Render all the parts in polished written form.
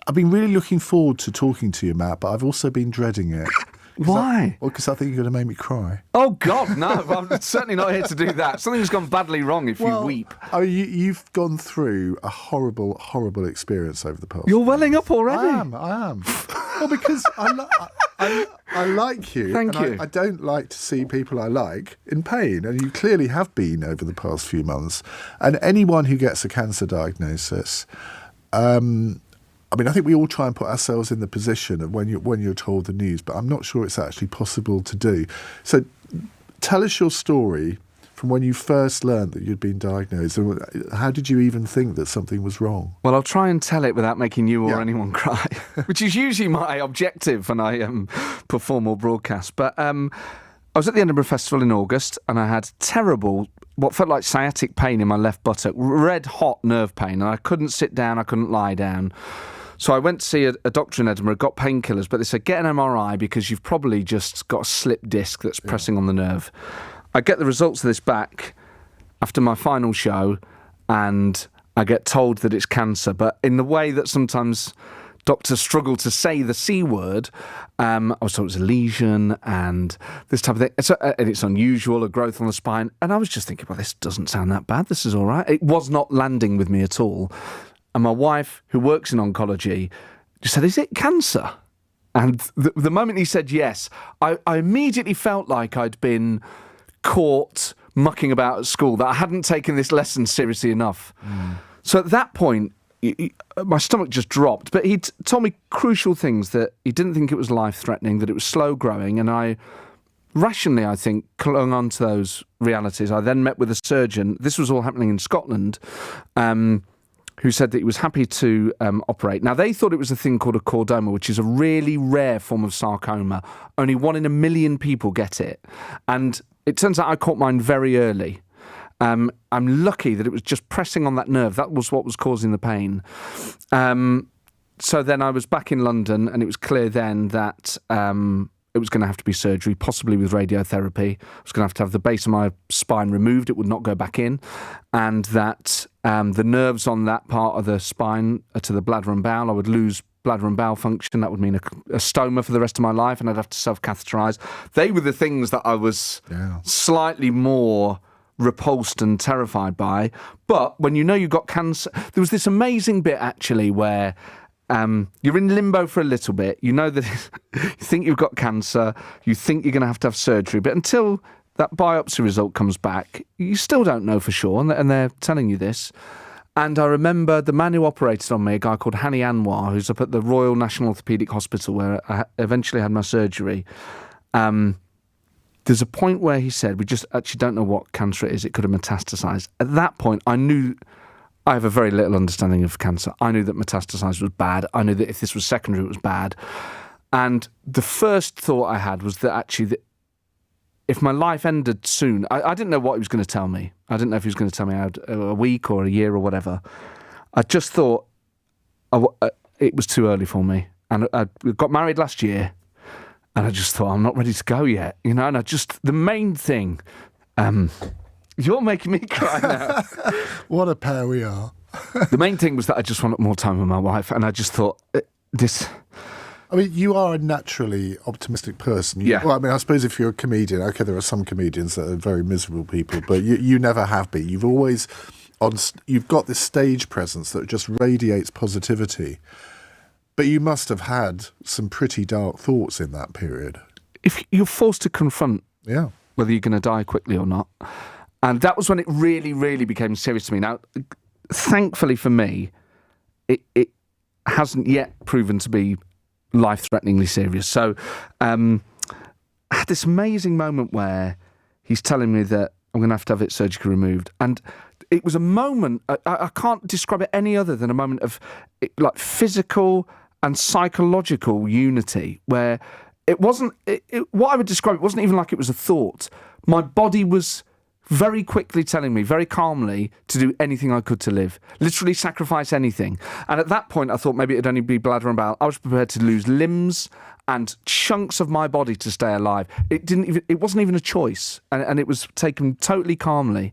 I've been really looking forward to talking to you, Matt, but I've also been dreading it. Why? Because I think you're going to make me cry. Oh, God, no. I'm certainly not here to do that. Something's gone badly wrong if you weep. I mean, you've gone through a horrible, horrible experience over the past. You're welling up already. I am. Well, because I like you. Thank you. I don't like to see people I like in pain, and you clearly have been over the past few months. And anyone who gets a cancer diagnosis, I think we all try and put ourselves in the position of when you're told the news, but I'm not sure it's actually possible to do. So tell us your story from when you first learned that you'd been diagnosed. How did you even think that something was wrong? Well, I'll try and tell it without making you or anyone cry, which is usually my objective when I perform or broadcast. But I was at the Edinburgh Festival in August, and I had terrible, what felt like sciatic pain in my left buttock, red hot nerve pain, and I couldn't sit down, I couldn't lie down. So I went to see a doctor in Edinburgh, got painkillers, but they said, get an MRI because you've probably just got a slipped disc that's pressing on the nerve. I get the results of this back after my final show, and I get told that it's cancer, but in the way that sometimes doctors struggle to say the C word, I was told it was a lesion and this type of thing. And it's unusual, a growth on the spine. And I was just thinking, well, this doesn't sound that bad. This is all right. It was not landing with me at all. And my wife, who works in oncology, just said, is it cancer? And the moment he said yes, I immediately felt like I'd been caught mucking about at school, that I hadn't taken this lesson seriously enough. So at that point, my stomach just dropped. But he told me crucial things, that he didn't think it was life-threatening, that it was slow growing. And I rationally, I think, clung on to those realities. I then met with a surgeon. This was all happening in Scotland, who said that he was happy to operate. Now, they thought it was a thing called a chordoma, which is a really rare form of sarcoma. Only 1 in a million people get it. And it turns out I caught mine very early. I'm lucky that it was just pressing on that nerve. That was what was causing the pain. So then I was back in London, and it was clear then that it was going to have to be surgery, possibly with radiotherapy. I was going to have the base of my spine removed. It would not go back in. And that the nerves on that part of the spine are to the bladder and bowel. I would lose bladder and bowel function. That would mean a stoma for the rest of my life, and I'd have to self-catheterise. They were the things that I was slightly more repulsed and terrified by. But when you know you've got cancer, there was this amazing bit actually where you're in limbo for a little bit. You know that you think you've got cancer, you think you're going to have surgery, but until that biopsy result comes back, you still don't know for sure, and they're telling you this. And I remember the man who operated on me, a guy called Hani Anwar, who's up at the Royal National Orthopaedic Hospital where I eventually had my surgery. There's a point where he said, we just actually don't know what cancer it is. It could have metastasized. At that point, I knew, I have a very little understanding of cancer. I knew that metastasized was bad. I knew that if this was secondary, it was bad. And the first thought I had was that actually, if my life ended soon, I didn't know what he was going to tell me. I didn't know if he was going to tell me I had a week or a year or whatever. I just thought it was too early for me. And I got married last year, and I just thought, I'm not ready to go yet. You know, and the main thing, you're making me cry now. What a pair we are. The main thing was that I just wanted more time with my wife, and I just thought, this... I mean, you are a naturally optimistic person. Yeah. Well, I mean, I suppose if you're a comedian, okay, there are some comedians that are very miserable people, but you never have been. You've always, you've got this stage presence that just radiates positivity. But you must have had some pretty dark thoughts in that period. If you're forced to confront whether you're going to die quickly or not. And that was when it really, really became serious to me. Now, thankfully for me, it hasn't yet proven to be life-threateningly serious. So I had this amazing moment where he's telling me that I'm going to have it surgically removed. And it was a moment, I can't describe it any other than a moment of like physical and psychological unity, where it wasn't, what I would describe, it wasn't even like it was a thought. My body was very quickly telling me, very calmly, to do anything I could to live. Literally sacrifice anything. And at that point, I thought maybe it'd only be bladder and bowel. I was prepared to lose limbs and chunks of my body to stay alive. It wasn't even a choice. And it was taken totally calmly.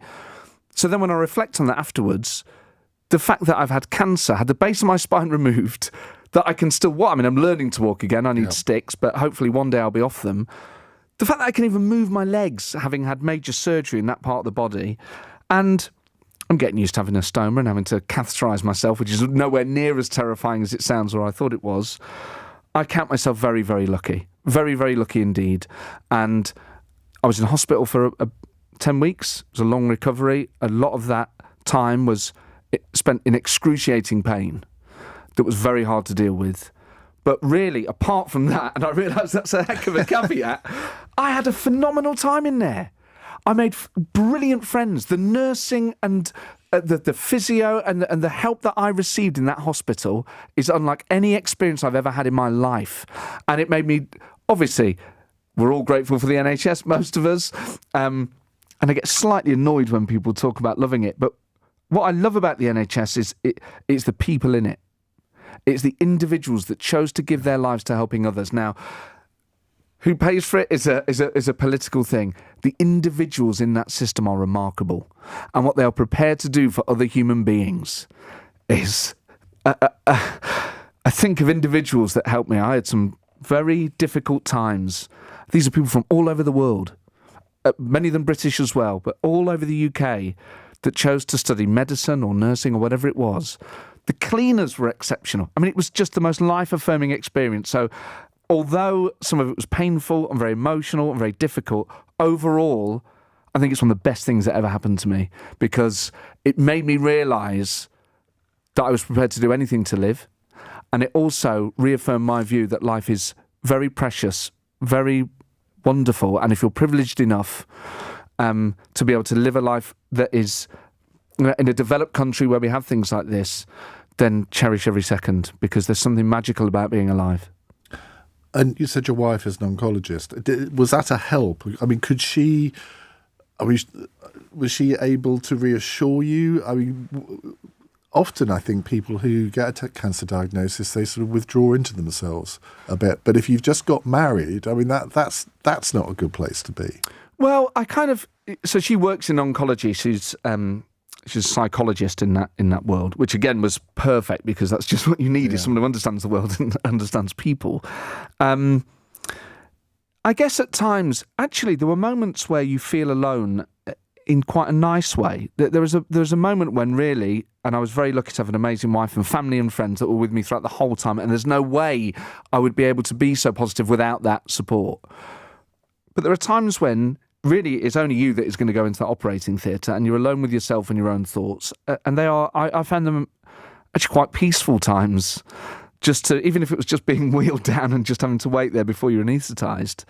So then when I reflect on that afterwards, the fact that I've had cancer, had the base of my spine removed, that I can still walk. I mean, I'm learning to walk again. I need sticks, but hopefully one day I'll be off them. The fact that I can even move my legs, having had major surgery in that part of the body, and I'm getting used to having a stoma and having to catheterise myself, which is nowhere near as terrifying as it sounds or I thought it was. I count myself very, very lucky. Very, very lucky indeed. And I was in hospital for 10 weeks. It was a long recovery. A lot of that time was spent in excruciating pain that was very hard to deal with. But really, apart from that, and I realise that's a heck of a caveat, I had a phenomenal time in there. I made brilliant friends. The nursing and the physio and the help that I received in that hospital is unlike any experience I've ever had in my life. And it made me, obviously, we're all grateful for the NHS, most of us. And I get slightly annoyed when people talk about loving it. But what I love about the NHS is it's the people in it. It's the individuals that chose to give their lives to helping others. Now, who pays for it is a political thing. The individuals in that system are remarkable. And what they are prepared to do for other human beings is... I think of individuals that helped me. I had some very difficult times. These are people from all over the world, many of them British as well, but all over the UK that chose to study medicine or nursing or whatever it was. The cleaners were exceptional. I mean, it was just the most life-affirming experience. So although some of it was painful and very emotional and very difficult, overall, I think it's one of the best things that ever happened to me because it made me realise that I was prepared to do anything to live. And it also reaffirmed my view that life is very precious, very wonderful. And if you're privileged enough to be able to live a life that is in a developed country where we have things like this, then cherish every second because there's something magical about being alive. And you said your wife is an oncologist. Was that a help? I mean, was she able to reassure you? I mean, often I think people who get a cancer diagnosis, they sort of withdraw into themselves a bit. But if you've just got married, I mean, that's not a good place to be. Well, so she works in oncology. She's a psychologist in that world, which again was perfect because that's just what you need is someone who understands the world and understands people. I guess at times, actually, there were moments where you feel alone in quite a nice way. There was a moment when really, and I was very lucky to have an amazing wife and family and friends that were with me throughout the whole time, and there's no way I would be able to be so positive without that support. But there are times when really it's only you that is going to go into the operating theatre and you're alone with yourself and your own thoughts. And I found them actually quite peaceful times, even if it was just being wheeled down and just having to wait there before you're anaesthetised.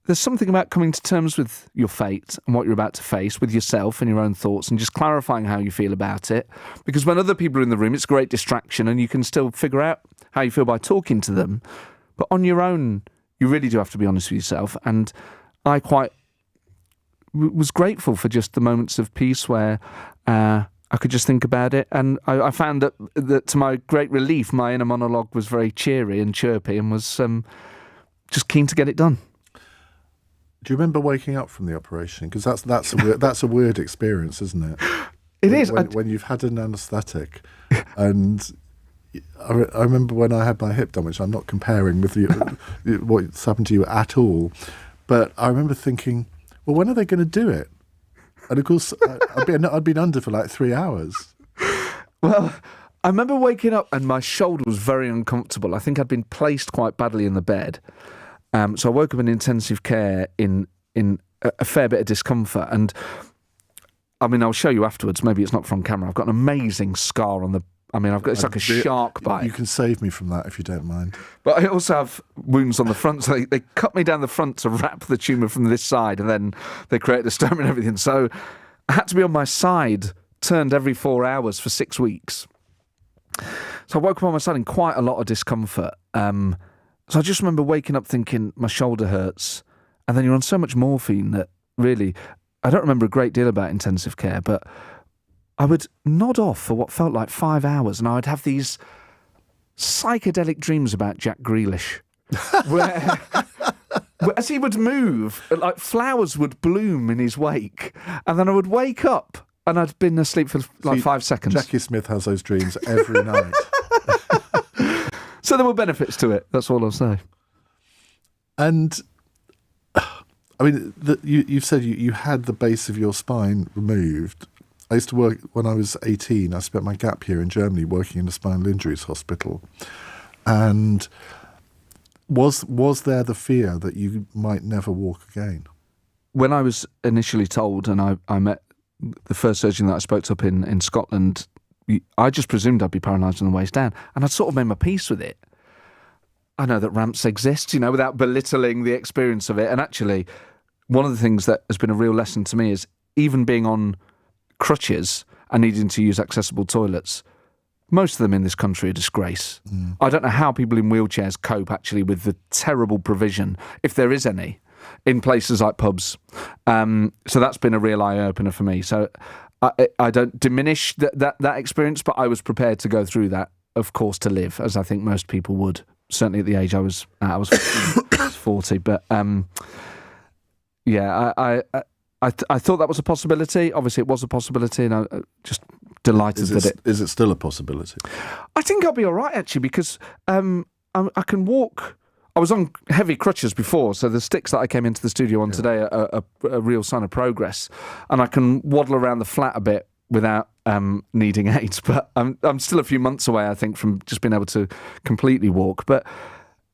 There's something about coming to terms with your fate and what you're about to face with yourself and your own thoughts and just clarifying how you feel about it. Because when other people are in the room, it's a great distraction and you can still figure out how you feel by talking to them. But on your own, you really do have to be honest with yourself. And I was grateful for just the moments of peace where I could just think about it. And I found that to my great relief, my inner monologue was very cheery and chirpy and was just keen to get it done. Do you remember waking up from the operation? Because that's a weird experience, isn't it? It is. When you've had an anaesthetic. And I remember when I had my hip done, which I'm not comparing with what's happened to you at all. But I remember thinking, well, when are they going to do it? And of course, I'd been under for like 3 hours. Well, I remember waking up and my shoulder was very uncomfortable. I think I'd been placed quite badly in the bed. So I woke up in intensive care in a fair bit of discomfort. And I mean, I'll show you afterwards. Maybe it's not from camera. I've got an amazing scar on it's like a shark bite. You can save me from that if you don't mind. But I also have wounds on the front. So they cut me down the front to wrap the tumour from this side, and then they created a stoma and everything. So I had to be on my side, turned every 4 hours for 6 weeks. So I woke up on my side in quite a lot of discomfort. So I just remember waking up thinking my shoulder hurts, and then you're on so much morphine that really, I don't remember a great deal about intensive care, but I would nod off for what felt like 5 hours, and I would have these psychedelic dreams about Jack Grealish, where as he would move, like flowers would bloom in his wake, and then I would wake up and I'd been asleep for like See, 5 seconds. Jackie Smith has those dreams every night. So there were benefits to it. That's all I'll say. And I mean, you've said you had the base of your spine removed. I used to work when I was 18. I spent my gap year in Germany working in a spinal injuries hospital. And was there the fear that you might never walk again? When I was initially told, and I met the first surgeon that I spoke to up in Scotland, I just presumed I'd be paralysed on the waist down, and I'd sort of made my peace with it. I know that ramps exist, without belittling the experience of it. And actually, one of the things that has been a real lesson to me is even being on crutches and needing to use accessible toilets, most of them in this country are a disgrace. I don't know how people in wheelchairs cope actually with the terrible provision, if there is any, in places like pubs. So that's been a real eye-opener for me. So I don't diminish that experience, but I was prepared to go through that, of course, to live, as I think most people would. Certainly at the age I was 40. But I thought that was a possibility. Obviously, it was a possibility, and I'm just delighted that it... Is it still a possibility? I think I'll be all right, actually, because I can walk... I was on heavy crutches before, so the sticks that I came into the studio on today are a real sign of progress, and I can waddle around the flat a bit without needing aids. But I'm still a few months away, I think, from just being able to completely walk. But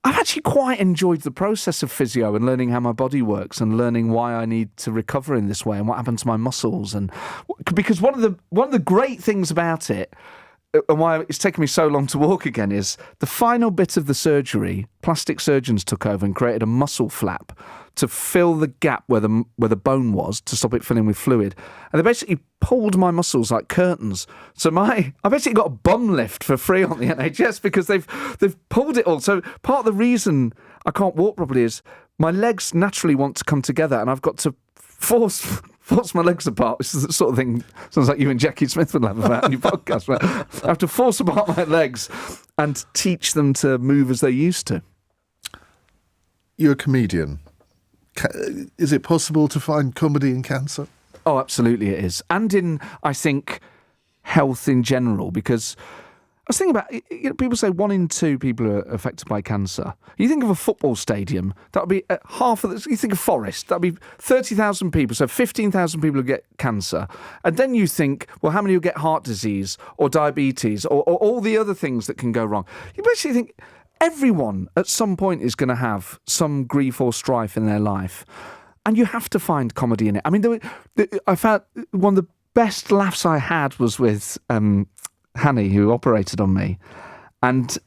I've actually quite enjoyed the process of physio and learning how my body works and learning why I need to recover in this way and what happened to my muscles. And because one of the great things about it, and why it's taken me so long to walk again, is the final bit of the surgery, plastic surgeons took over and created a muscle flap to fill the gap where the bone was, to stop it filling with fluid. And they basically pulled my muscles like curtains. So I basically got a bum lift for free on the NHS because they've pulled it all. So part of the reason I can't walk properly is my legs naturally want to come together, and I've got to force my legs apart, which is the sort of thing sounds like you and Jackie Smith would laugh about on your podcast. But I have to force apart my legs and teach them to move as they used to. You're a comedian. Is it possible to find comedy in cancer? Oh, absolutely it is. And in, I think, health in general, because I was thinking about, people say 1 in 2 people are affected by cancer. You think of a football stadium, that would be half of this. You think of Forest, that would be 30,000 people, so 15,000 people who get cancer. And then you think, well, how many will get heart disease or diabetes or all the other things that can go wrong? You basically think everyone at some point is going to have some grief or strife in their life. And you have to find comedy in it. I mean, I found one of the best laughs I had was with Hanny, who operated on me. And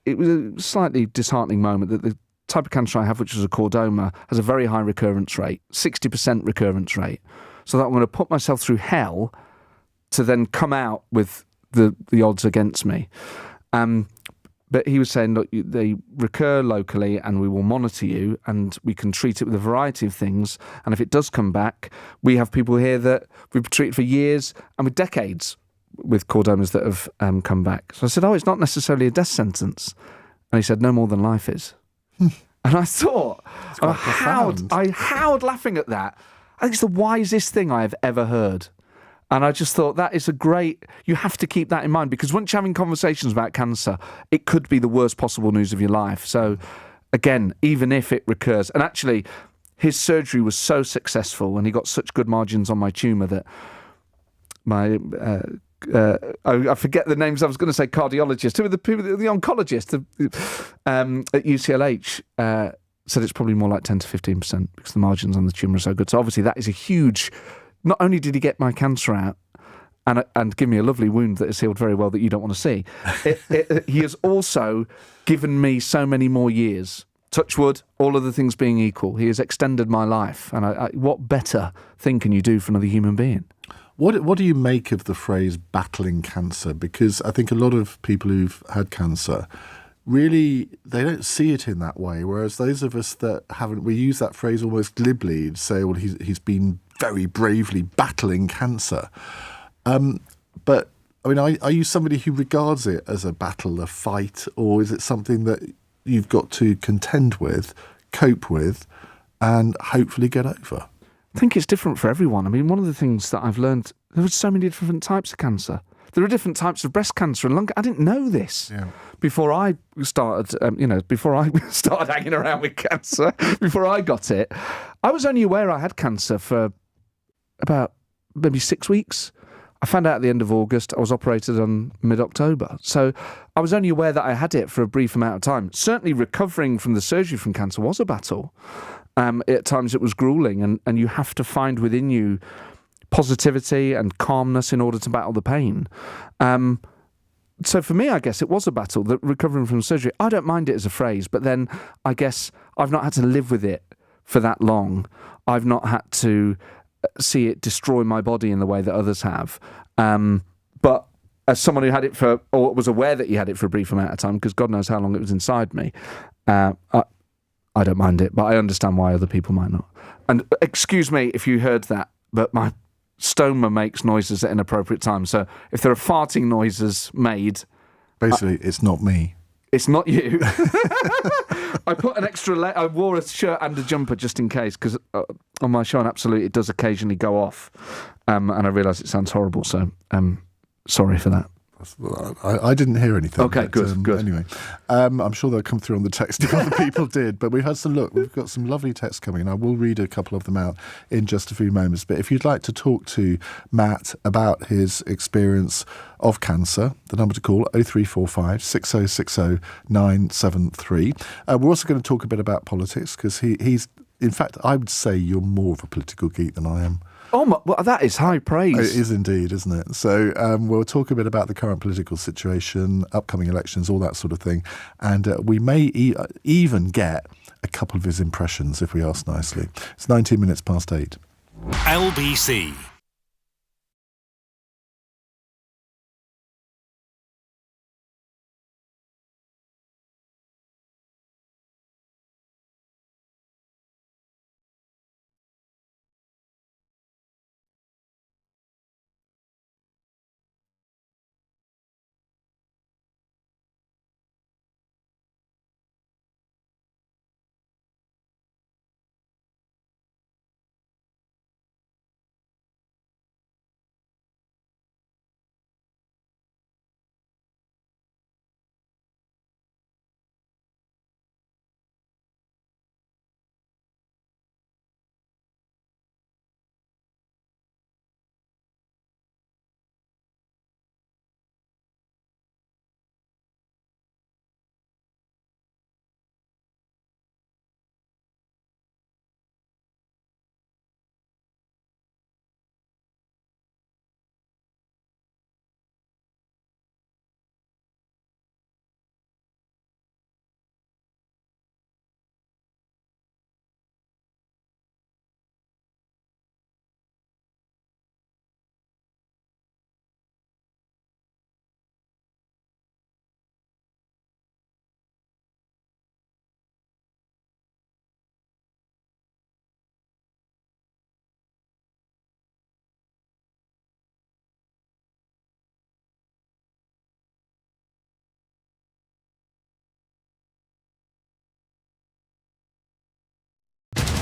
it was a slightly disheartening moment that the type of cancer I have, which was a chordoma, has a very high recurrence rate, 60% recurrence rate. So that I'm going to put myself through hell to then come out with the odds against me. But he was saying, look, they recur locally and we will monitor you and we can treat it with a variety of things. And if it does come back, we have people here that we've treated for years and with decades with chordomas that have come back. So I said, it's not necessarily a death sentence. And he said, no more than life is. And I thought, I howled laughing at that. I think it's the wisest thing I have ever heard. And I just thought that is you have to keep that in mind, because once you're having conversations about cancer, it could be the worst possible news of your life. So again, even if it recurs, and actually his surgery was so successful and he got such good margins on my tumour that I forget the names. I was going to say cardiologist, who were the oncologist at UCLH, said it's probably more like 10 to 15% because the margins on the tumour are so good. So obviously that is a huge... Not only did he get my cancer out and give me a lovely wound that is healed very well that you don't want to see, he has also given me so many more years. Touch wood, all other things being equal. He has extended my life. And what better thing can you do for another human being? What do you make of the phrase battling cancer? Because I think a lot of people who've had cancer really, they don't see it in that way. Whereas those of us that haven't, we use that phrase almost glibly to say, well, he's been very bravely battling cancer. But, I mean, are you somebody who regards it as a battle, a fight, or is it something that you've got to contend with, cope with, and hopefully get over? think it's different for everyone. I mean, one of the things that I've learned, there were so many different types of cancer. There are different types of breast cancer and lung. I didn't know this before I started, before I started hanging around with cancer, before I got it. I was only aware I had cancer for about maybe 6 weeks. I found out at the end of August. I was operated on mid-October. So I was only aware that I had it for a brief amount of time. Certainly recovering from the surgery from cancer was a battle. At times it was gruelling, and you have to find within you positivity and calmness in order to battle the pain. So for me, I guess it was a battle, that recovering from surgery. I don't mind it as a phrase, but then I guess I've not had to live with it for that long. I've not had to see it destroy my body in the way that others have. But as someone who had it for, or was aware that you had it for a brief amount of time, because God knows how long it was inside me, I don't mind it, but I understand why other people might not. And excuse me if you heard that, but my stoma makes noises at inappropriate times. So if there are farting noises made... Basically, it's not me. It's not you. I put an extra I wore a shirt and a jumper just in case, because on my show, and absolutely, it does occasionally go off. And I realise it sounds horrible, so sorry for that. I didn't hear anything. Okay, good. Anyway, I'm sure they'll come through on the text if other people did. But we've got some lovely texts coming, and I will read a couple of them out in just a few moments. But if you'd like to talk to Matt about his experience of cancer, the number to call 0345 6060 973. We're also going to talk a bit about politics, because he's, in fact, I would say you're more of a political geek than I am. Oh, well, that is high praise. It is indeed, isn't it? So we'll talk a bit about the current political situation, upcoming elections, all that sort of thing. And we may even get a couple of his impressions if we ask nicely. It's 19 minutes past 8. LBC.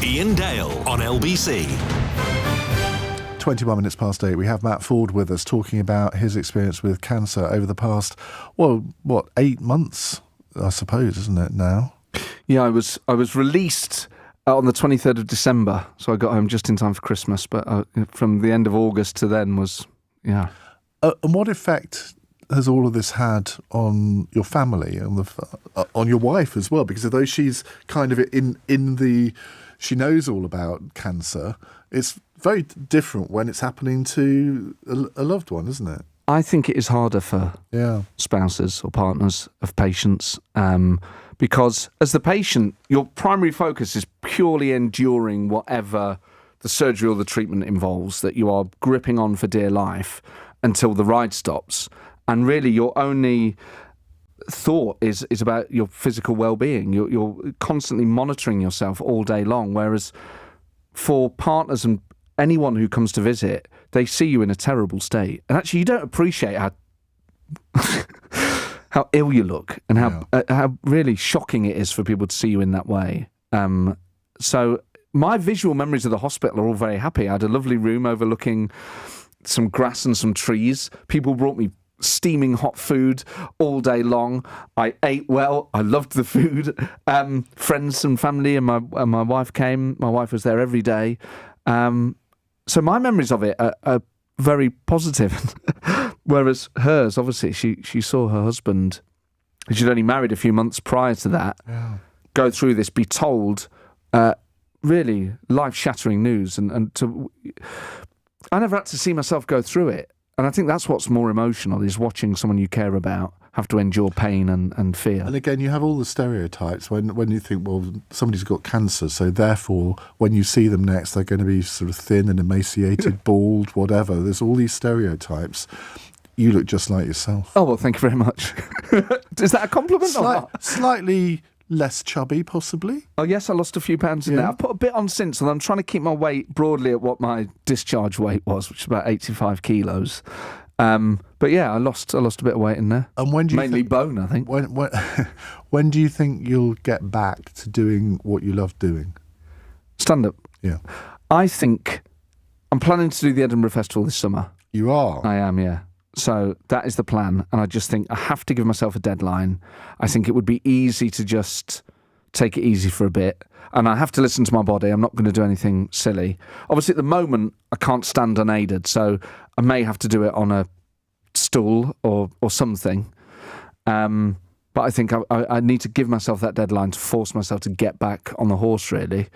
Iain Dale on LBC. 21 minutes past 8. We have Matt Forde with us talking about his experience with cancer over the past, 8 months, I suppose, isn't it now? Yeah, I was released on the 23rd of December, so I got home just in time for Christmas, but from the end of August to then was, yeah. And what effect has all of this had on your family and on your wife as well? Because although she's kind of she knows all about cancer, it's very different when it's happening to a loved one, isn't it? I think it is harder for spouses or partners of patients because as the patient, your primary focus is purely enduring whatever the surgery or the treatment involves, that you are gripping on for dear life until the ride stops. And really your only thought is about your physical well-being. You're constantly monitoring yourself all day long, whereas for partners and anyone who comes to visit, they see you in a terrible state. And actually, you don't appreciate how ill you look and how really shocking it is for people to see you in that way. So my visual memories of the hospital are all very happy. I had a lovely room overlooking some grass and some trees. People brought me steaming hot food all day long. I ate well. I loved the food. Friends and family and my wife came. My wife was there every day. So my memories of it are very positive. Whereas hers, obviously, she saw her husband, she'd only married a few months prior to that, go through this, be told really life-shattering news. And I never had to see myself go through it. And I think that's what's more emotional, is watching someone you care about have to endure pain and fear. And again, you have all the stereotypes when you think, well, somebody's got cancer, so therefore, when you see them next, they're going to be sort of thin and emaciated, bald, whatever. There's all these stereotypes. You look just like yourself. Oh, well, thank you very much. Is that a compliment or not? Slightly less chubby, possibly. Oh, yes, I lost a few pounds in there. I've put a bit on since, and I'm trying to keep my weight broadly at what my discharge weight was, which is about 85 kilos. But yeah, I lost a bit of weight in there. And when do you mainly bone, I think. When do you think you'll get back to doing what you love doing? Stand up. Yeah. I think I'm planning to do the Edinburgh Festival this summer. You are? I am, yeah. So that is the plan, and I just think I have to give myself a deadline. I think it would be easy to just take it easy for a bit, and I have to listen to my body. I'm not going to do anything silly. Obviously, at the moment, I can't stand unaided, so I may have to do it on a stool or something. But I think I need to give myself that deadline to force myself to get back on the horse, really.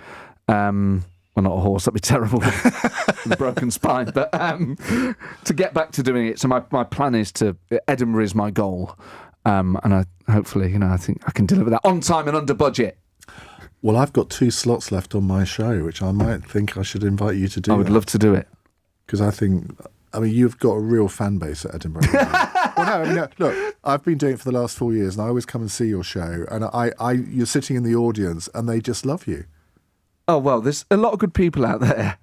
Well, not a horse, that'd be terrible with a broken spine, but to get back to doing it. So my plan is Edinburgh is my goal, and I hopefully, I think I can deliver that on time and under budget. Well, I've got 2 slots left on my show, which I might think I should invite you to do. I would love to do it. Because you've got a real fan base at Edinburgh. Well, no, look, I've been doing it for the last 4 years, and I always come and see your show, and you're sitting in the audience, and they just love you. Oh, well, there's a lot of good people out there.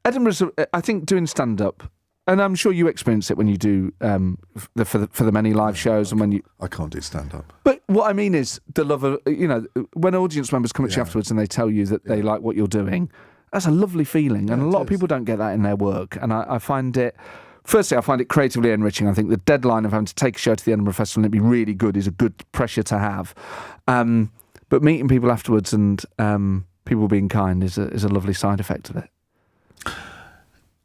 Edinburgh's, I think, doing stand-up, and I'm sure you experience it when you do for the many live shows and when you... I can't do stand-up. But what I mean is the love of, when audience members come at you afterwards and they tell you that they like what you're doing, that's a lovely feeling, and a lot of people don't get that in their work, and I find it... Firstly, I find it creatively enriching. I think the deadline of having to take a show to the Edinburgh Festival and it be really good is a good pressure to have. But meeting people afterwards and... people being kind is a lovely side effect of it.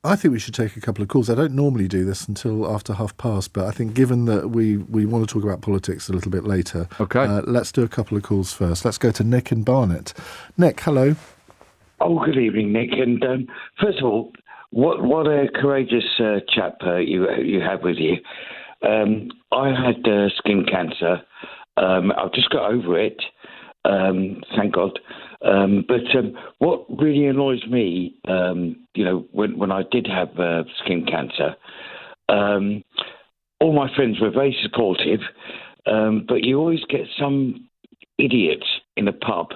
I think we should take a couple of calls. I don't normally do this until after past, but I think given that we want to talk about politics a little bit later, let's do a couple of calls first. Let's go to Nick in Barnet. Nick, hello. Oh, good evening, Nick. And first of all, what a courageous chap you have with you. I had skin cancer. I've just got over it. Thank God. But what really annoys me, when I did have skin cancer, all my friends were very supportive, but you always get some idiot in a pub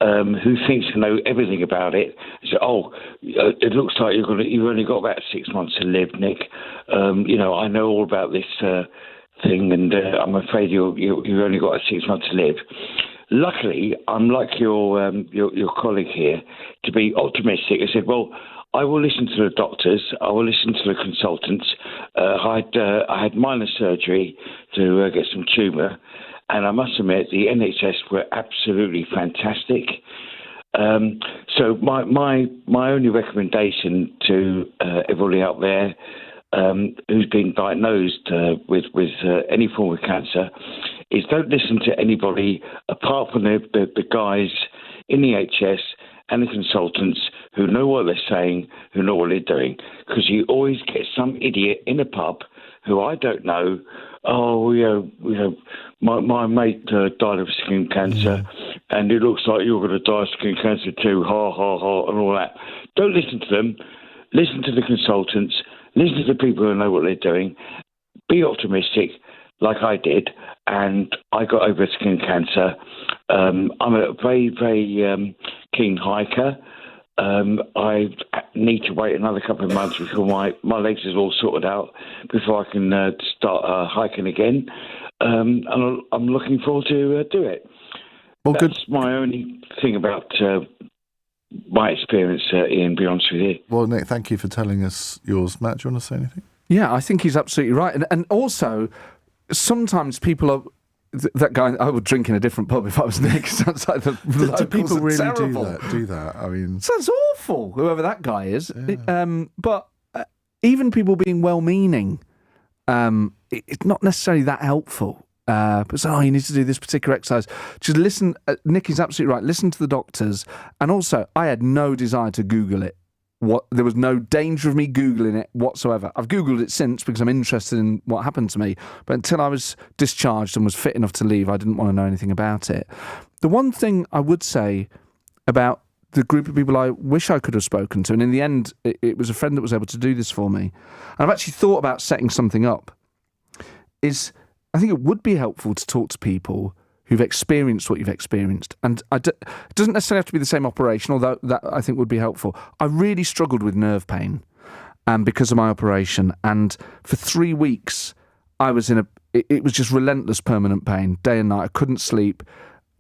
who thinks to know everything about it. So, it looks like you've only got about 6 months to live, Nick. I know all about this thing, and I'm afraid you've only got 6 months to live. Luckily, I'm like your colleague here, to be optimistic. I said, well, I will listen to the doctors. I will listen to the consultants. I had minor surgery to get some tumour, and I must admit the NHS were absolutely fantastic. So my only recommendation to everybody out there who's been diagnosed with any form of cancer is don't listen to anybody apart from the guys in the NHS and the consultants who know what they're saying, who know what they're doing. Because you always get some idiot in a pub who I don't know. My mate died of skin cancer, and it looks like you're going to die of skin cancer too. Ha ha ha, and all that. Don't listen to them. Listen to the consultants. Listen to the people who know what they're doing. Be optimistic, like I did, and I got over skin cancer. I'm a very, very keen hiker. I need to wait another couple of months before my legs is all sorted out before I can start hiking again. And I'm looking forward to do it. Well, That's my only thing about my experience, Ian, be honest with you. Well, Nick, thank you for telling us yours. Matt, do you want to say anything? Yeah, I think he's absolutely right. And also, sometimes people are... That guy, I would drink in a different pub if I was Nick. Sounds like the locals Do people are really terrible. do that? I mean... Sounds awful, whoever that guy is. Yeah. But even people being well-meaning, it's not necessarily that helpful. But so, you need to do this particular exercise. Just listen. Nick is absolutely right. Listen to the doctors. And also, I had no desire to Google it. There was no danger of me Googling it whatsoever. I've Googled it since because I'm interested in what happened to me. But until I was discharged and was fit enough to leave, I didn't want to know anything about it. The one thing I would say about the group of people I wish I could have spoken to, and in the end, it was a friend that was able to do this for me, and I've actually thought about setting something up, is I think it would be helpful to talk to people who've experienced what you've experienced. And it doesn't necessarily have to be the same operation, although that I think would be helpful. I really struggled with nerve pain because of my operation. And for 3 weeks, I was it was just relentless permanent pain, day and night. I couldn't sleep.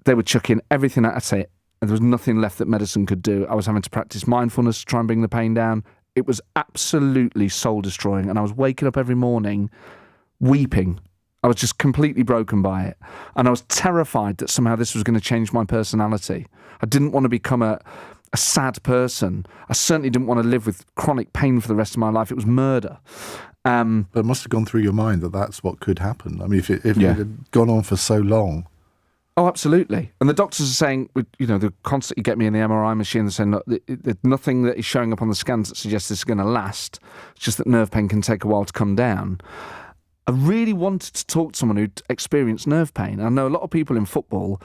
They were chucking everything at it. And there was nothing left that medicine could do. I was having to practice mindfulness to try and bring the pain down. It was absolutely soul-destroying. And I was waking up every morning weeping. I was just completely broken by it. And I was terrified that somehow this was going to change my personality. I didn't want to become a sad person. I certainly didn't want to live with chronic pain for the rest of my life. It was murder. But it must have gone through your mind that that's what could happen. I mean, if it had gone on for so long. Oh, absolutely. And the doctors are saying, they constantly get me in the MRI machine. They're saying, look, there's nothing that is showing up on the scans that suggests this is going to last. It's just that nerve pain can take a while to come down. I really wanted to talk to someone who'd experienced nerve pain. I know a lot of people in football.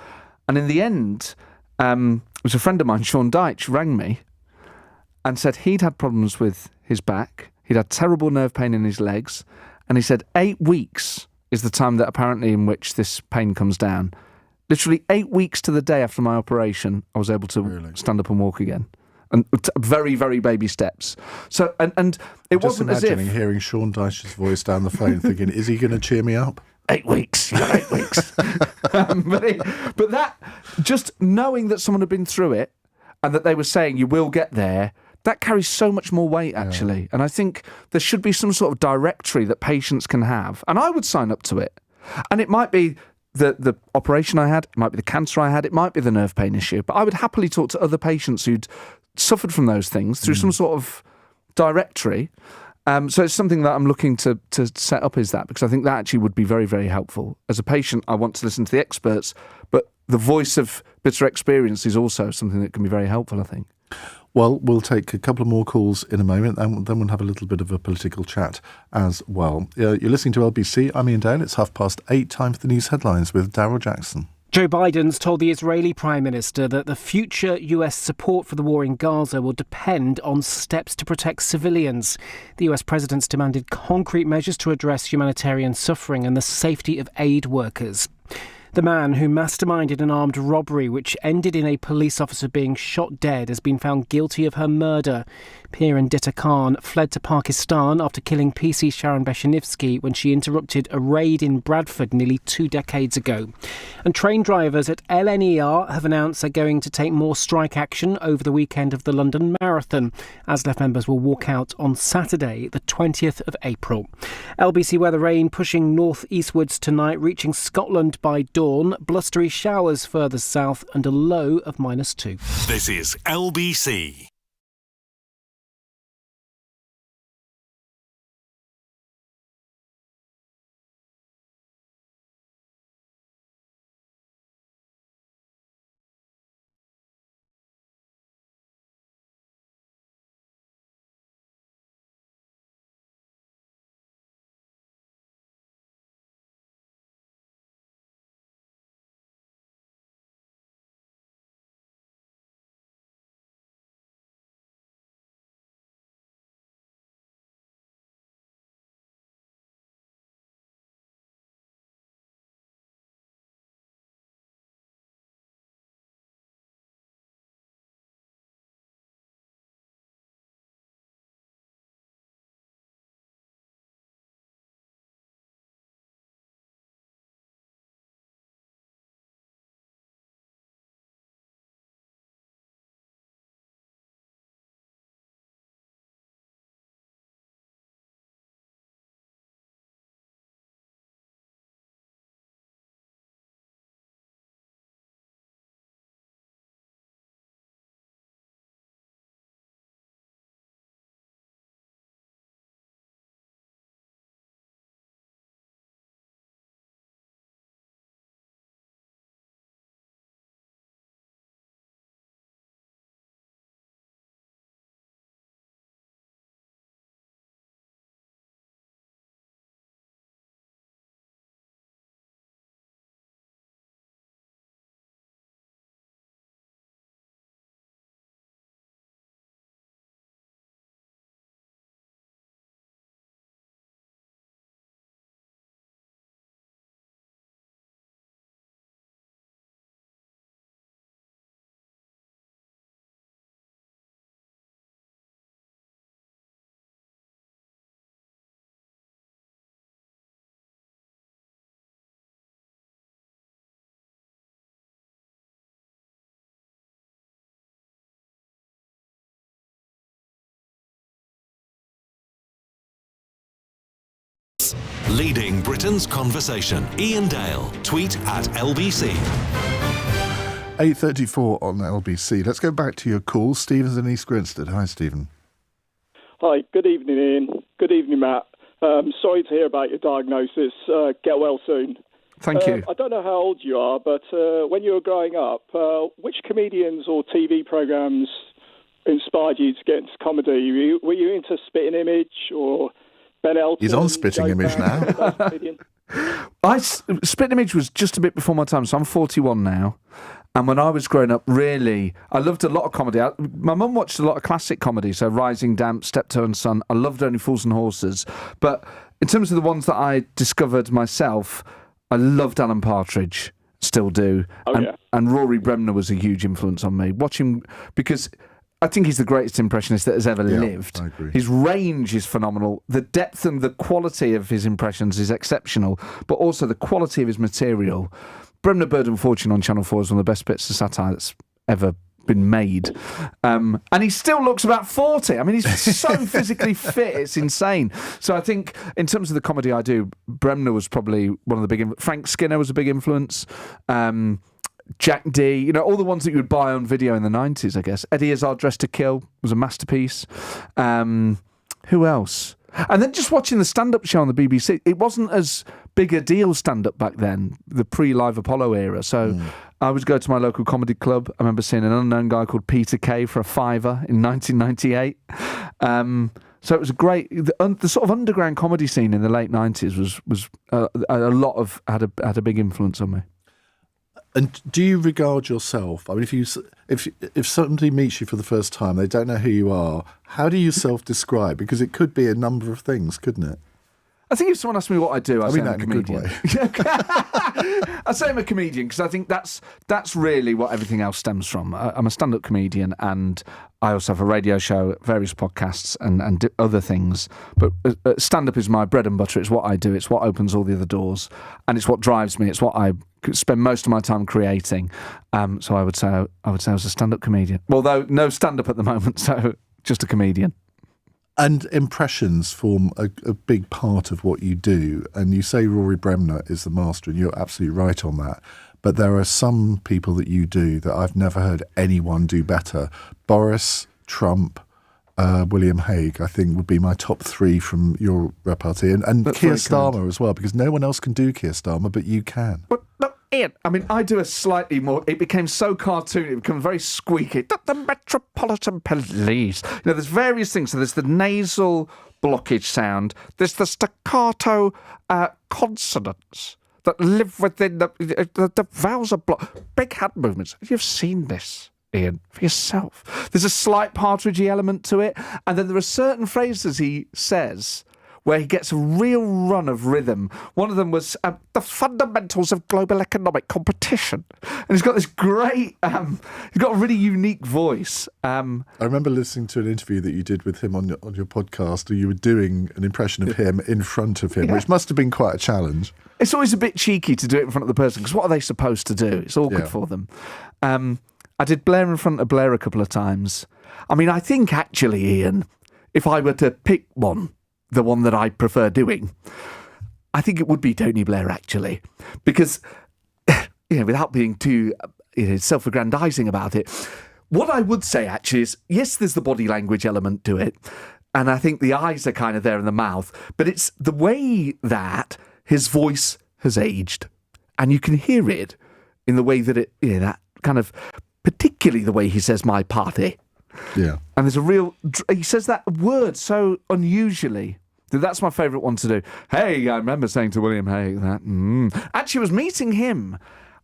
And in the end, it was a friend of mine, Sean Dyche, rang me and said he'd had problems with his back. He'd had terrible nerve pain in his legs. And he said 8 weeks is the time that apparently in which this pain comes down. Literally 8 weeks to the day after my operation, I was able to stand up and walk again. And very, very baby steps. So, and it wasn't as if... Just imagining hearing Sean Dyche's voice down the phone thinking, is he going to cheer me up? 8 weeks, you got 8 weeks. But that, just knowing that someone had been through it and that they were saying you will get there, that carries so much more weight, actually. Yeah. And I think there should be some sort of directory that patients can have. And I would sign up to it. And it might be the operation I had, it might be the cancer I had, it might be the nerve pain issue. But I would happily talk to other patients who'd suffered from those things through some sort of directory. So it's something that I'm looking to set up, is that, because I think that actually would be very, very helpful. As a patient, I want to listen to the experts, but the voice of bitter experience is also something that can be very helpful, I think. Well, we'll take a couple of more calls in a moment, and then we'll have a little bit of a political chat as well. You're listening to LBC. I'm Iain Dale. It's 8:30. Time for the news headlines with Darryl Jackson. Joe Biden's told the Israeli Prime Minister that the future US support for the war in Gaza will depend on steps to protect civilians. The US president's demanded concrete measures to address humanitarian suffering and the safety of aid workers. The man who masterminded an armed robbery which ended in a police officer being shot dead has been found guilty of her murder. Piran Ditta Khan fled to Pakistan after killing PC Sharon Beshanivsky when she interrupted a raid in Bradford nearly 2 decades ago. And train drivers at LNER have announced they're going to take more strike action over the weekend of the London Marathon. ASLEF members will walk out on Saturday, the 20th of April. LBC weather: rain pushing north-eastwards tonight, reaching Scotland by dawn. Blustery showers further south and a low of -2. This is LBC. Leading Britain's conversation. Iain Dale. Tweet at LBC. 8:34 on LBC. Let's go back to your call. Stephen's in East Grinstead. Hi, Stephen. Hi, good evening, Ian. Good evening, Matt. Sorry to hear about your diagnosis. Get well soon. Thank you. I don't know how old you are, but when you were growing up, which comedians or TV programmes inspired you to get into comedy? Were you into Spitting Image or Ben Elton? He's on Spitting Image now. Spitting Image was just a bit before my time, so I'm 41 now. And when I was growing up, really, I loved a lot of comedy. My mum watched a lot of classic comedy, so Rising Damp, Steptoe and Son. I loved Only Fools and Horses. But in terms of the ones that I discovered myself, I loved Alan Partridge, still do. And Rory Bremner was a huge influence on me. Watching, because I think he's the greatest impressionist that has ever lived. I agree. His range is phenomenal. The depth and the quality of his impressions is exceptional, but also the quality of his material. Bremner, Bird and Fortune on Channel 4 is one of the best bits of satire that's ever been made. And he still looks about 40. I mean, he's so physically fit, it's insane. So I think in terms of the comedy I do, Bremner was probably one of the big... Frank Skinner was a big influence. Jack D, all the ones that you would buy on video in the 90s, I guess. Eddie Izzard, Dressed to Kill was a masterpiece. Who else? And then just watching the stand-up show on the BBC, it wasn't as big a deal stand-up back then, the pre-Live Apollo era. So I would go to my local comedy club. I remember seeing an unknown guy called Peter Kay for a £5 in 1998. So it was a great... The sort of underground comedy scene in the late 90s was had a big influence on me. And do you regard yourself? I mean, if somebody meets you for the first time, they don't know who you are. How do you self-describe? Because it could be a number of things, couldn't it? I think if someone asks me what I do, I say I'm a comedian. In a good way. I say I'm a comedian because I think that's really what everything else stems from. I'm a stand-up comedian, and I also have a radio show, various podcasts, and other things. But stand-up is my bread and butter. It's what I do. It's what opens all the other doors, and it's what drives me. It's what I spend most of my time creating. So I would say I was a stand-up comedian. Although no stand-up at the moment, so just a comedian. And impressions form a big part of what you do. And you say Rory Bremner is the master, and you're absolutely right on that. But there are some people that you do that I've never heard anyone do better. Boris, Trump, William Hague, I think, would be my top three from your repartee. And Keir Starmer as well, because no one else can do Keir Starmer, but you can. But no, Ian, I mean, I do a slightly more... It became so cartoony, it became very squeaky. The Metropolitan Police. There's various things. So there's the nasal blockage sound. There's the staccato consonants that live within the vowels are blocked. Big hand movements. You've seen this, Ian, for yourself. There's a slight Partridgey element to it. And then there are certain phrases he says where he gets a real run of rhythm. One of them was the fundamentals of global economic competition. And he's got this great, he's got a really unique voice. I remember listening to an interview that you did with him on your podcast, where you were doing an impression of him in front of him, which must have been quite a challenge. It's always a bit cheeky to do it in front of the person, because what are they supposed to do? It's awkward for them. I did Blair in front of Blair a couple of times. I mean, I think actually, Ian, if I were to pick one, the one that I prefer doing, I think it would be Tony Blair, actually. Because, without being too self-aggrandising about it, what I would say, actually, is, yes, there's the body language element to it, and I think the eyes are kind of there in the mouth, but it's the way that his voice has aged. And you can hear it in the way that that kind of, particularly the way he says "my party." Yeah. And there's he says that word so unusually. That's my favourite one to do. Hey, I remember saying to William Hague that. Actually, I was meeting him.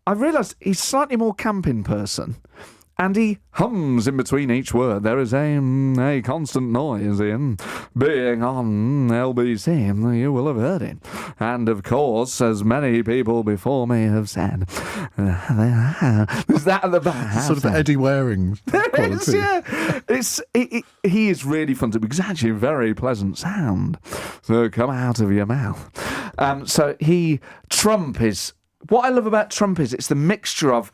I realised he's slightly more camp in person. And he hums in between each word. There is a constant noise in being on LBC. You will have heard it. And of course, as many people before me have said, there's that at the back. Sort of Eddie Waring quality. He is really fun to because it's actually a very pleasant sound to come out of your mouth. Trump is... What I love about Trump is it's the mixture of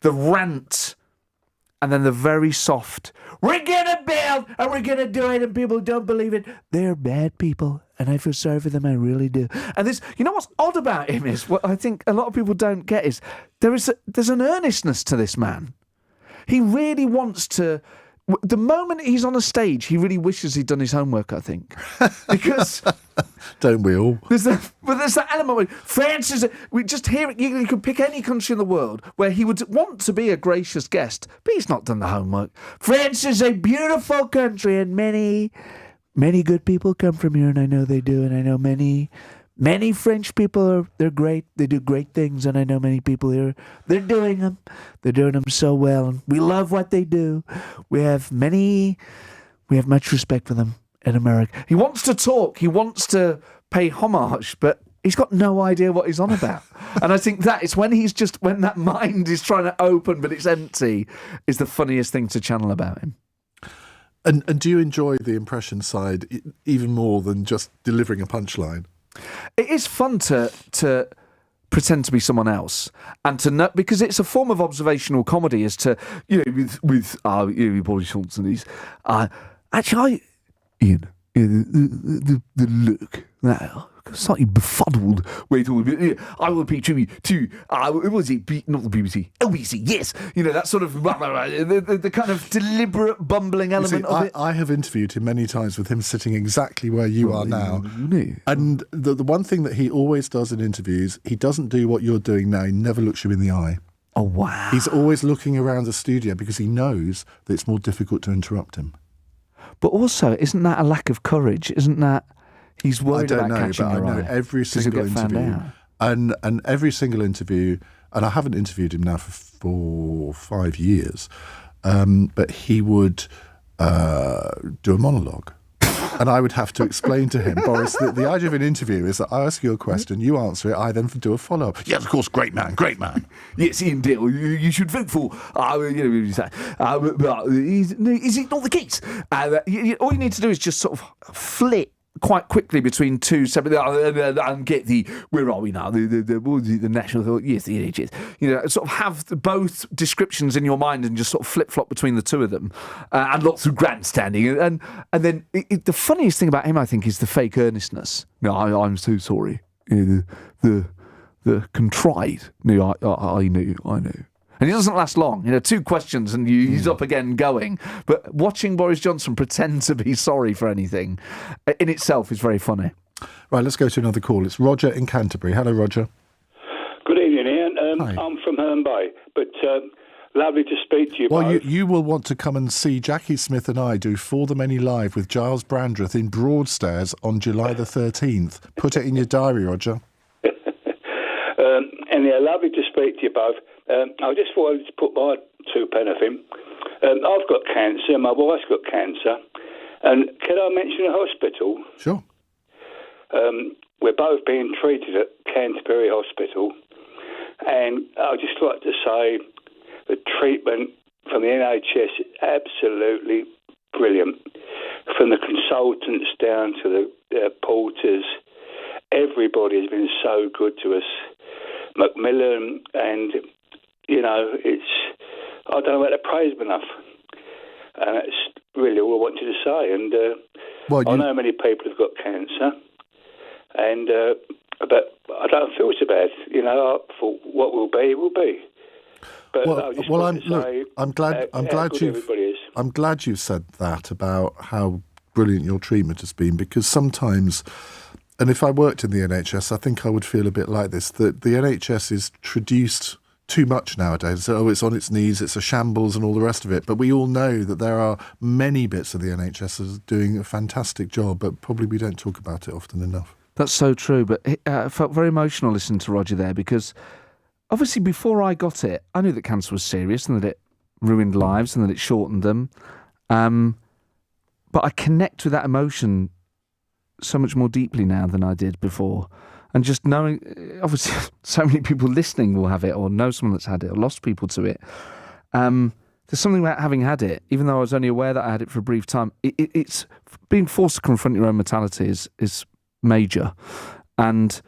the rant and then the very soft, we're gonna build and we're gonna do it and people don't believe it. They're bad people and I feel sorry for them, I really do. And this, you know what's odd about him is, what I think a lot of people don't get is, there's an earnestness to this man. He really wants to, the moment he's on a stage, he really wishes he'd done his homework, I think. Because... Don't we all? There's that element where France is... We just hear it. You could pick any country in the world where he would want to be a gracious guest, but he's not done the homework. France is a beautiful country and many good people come from here, and I know they do, and I know many French people they're great. They do great things, and I know many people here, they're doing them so well, and we love what they do. We have much respect for them in America. He wants to talk, he wants to pay homage, but he's got no idea what he's on about. And I think that is when that mind is trying to open but it's empty, is the funniest thing to channel about him. And do you enjoy the impression side even more than just delivering a punchline? It is fun to pretend to be someone else and to know, because it's a form of observational comedy, as to, with Boris Johnson, he's actually, Ian, the look now, slightly befuddled way to, I will pay tribute to, was it not the BBC, LBC, yes, that sort of, the kind of deliberate bumbling element of it. I have interviewed him many times with him sitting exactly where you are now. And the one thing that he always does in interviews, he doesn't do what you're doing now, he never looks you in the eye. Oh, wow. He's always looking around the studio because he knows that it's more difficult to interrupt him. But also, isn't that a lack of courage? Isn't that he's worried about catching your eye? I know every single interview, and every single interview, and I haven't interviewed him now for 4 or 5 years, but he would do a monologue. And I would have to explain to him, Boris, the idea of an interview is that I ask you a question, you answer it, I then do a follow-up. Yes, of course, great man. Yes, Iain Dale, you should vote for... is it not the case? All you need to do is just sort of flit quite quickly between two separate... and get the... Where are we now? The national... Yes, the NHS. Sort of have both descriptions in your mind and just sort of flip-flop between the two of them. And lots of grandstanding. And then the funniest thing about him, I think, is the fake earnestness. No, I'm so sorry. The contrite. No, I knew. And it doesn't last long. 2 questions and he's up again going. But watching Boris Johnson pretend to be sorry for anything in itself is very funny. Right, let's go to another call. It's Roger in Canterbury. Hello, Roger. Good evening, Ian. Hi. I'm from Herne Bay, but lovely to speak to you both. Well, you will want to come and see Jackie Smith and I do For the Many Live with Giles Brandreth in Broadstairs on July the 13th. Put it in your diary, Roger. Lovely to speak to you both. I just wanted to put my 2 pence in. I've got cancer, my wife's got cancer, and can I mention a hospital? Sure. We're both being treated at Canterbury Hospital, and I'd just like to say the treatment from the NHS is absolutely brilliant. From the consultants down to the porters, everybody has been so good to us. Macmillan, and I don't know how to praise them enough, and that's really all I wanted to say. And I know many people have got cancer, and but I don't feel so bad. I thought what will be will be. But I'm glad you said that about how brilliant your treatment has been, because sometimes. And if I worked in the NHS, I think I would feel a bit like this, that the NHS is traduced too much nowadays. So, it's on its knees, it's a shambles and all the rest of it. But we all know that there are many bits of the NHS that's doing a fantastic job, but probably we don't talk about it often enough. That's so true. But I felt very emotional listening to Roger there, because obviously before I got it, I knew that cancer was serious and that it ruined lives and that it shortened them. But I connect with that emotion so much more deeply now than I did before. And just knowing, obviously, so many people listening will have it or know someone that's had it or lost people to it. There's something about having had it, even though I was only aware that I had it for a brief time. It's being forced to confront your own mortality is major. And